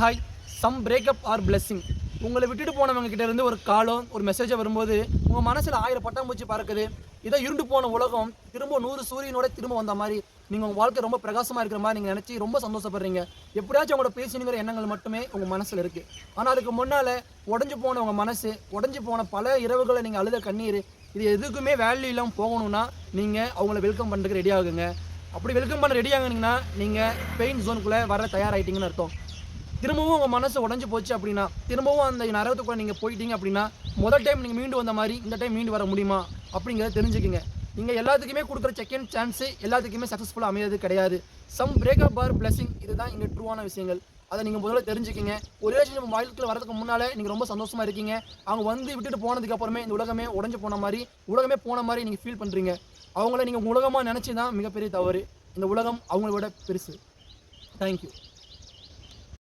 Hi. Some breakup are blessing. உங்களை விட்டுட்டு போனவங்க கிட்ட இருந்து ஒரு காலோ ஒரு மெசேஜோ வரும்போது உங்கள் மனசில் 1000 பட்டாம்பூச்சி பறக்குது. இதை இருண்டு போன உலகம் திரும்ப 100 சூரியனோட திரும்ப வந்த மாதிரி நீங்கள் உங்கள் வாழ்க்கை ரொம்ப பிரகாசமாக இருக்கிற மாதிரி நீங்கள் நினச்சி ரொம்ப சந்தோஷப்படுறீங்க. எப்படியாச்சும் அவங்களோட பேசணுங்கிற எண்ணங்கள் மட்டுமே உங்கள் மனசில் இருக்குது. ஆனால் அதுக்கு முன்னால் உடஞ்சி போன உங்கள் மனசு, உடஞ்சி போன பல இரவுகளை நீங்கள் அழுத கண்ணீர், இது எதுக்குமே வேல்யூ இல்லாமல் போகணும்னா நீங்கள் அவங்கள வெல்கம் பண்ணுறதுக்கு ரெடி ஆகுங்க. அப்படி வெல்கம் பண்ண ரெடி ஆகுனீங்கன்னா நீங்கள் பெயின் ஜோனுக்குள்ளே வர தயாராகிட்டீங்கன்னு அர்த்தம். திரும்பவும் உங்கள் மனசு உடஞ்சி போச்சு அப்படின்னா, திரும்பவும் அந்த நரகத்துக்குள்ளே நீங்கள் போயிட்டீங்க அப்படின்னா, முதல் டைம் நீங்கள் மீண்டு வந்த மாதிரி இந்த டைம் மீண்டு வர முடியுமா அப்படிங்கிறத தெரிஞ்சுக்கிங்க. நீங்கள் எல்லாத்துக்குமே கொடுக்குற செகண்ட் சான்ஸு எல்லாத்துக்குமே சக்ஸஸ்ஃபுல்லாக அமையாது கிடையாது. சம் பிரேக்கப் ஆர் பிளெஸிங், இதுதான் இங்கே ட்ரூவான விஷயங்கள். அதை நீங்கள் முதல்ல தெரிஞ்சுக்கிங்க. ஒரு ரிலேஷன்ஷிப் வாழ்க்கையில் வரதுக்கு முன்னால் நீங்கள் ரொம்ப சந்தோஷமாக இருக்கீங்க. அவங்க வந்து விட்டுட்டு போனதுக்கு அப்புறமே இந்த உலகமே உடஞ்சி போன மாதிரி, உலகமே போன மாதிரி நீங்கள் ஃபீல் பண்ணுறீங்க. அவங்கள நீங்கள் உலகமாக நினச்சி தான் மிகப்பெரிய தவறு. இந்த உலகம் அவங்கள விட பெருசு. தேங்க்யூ.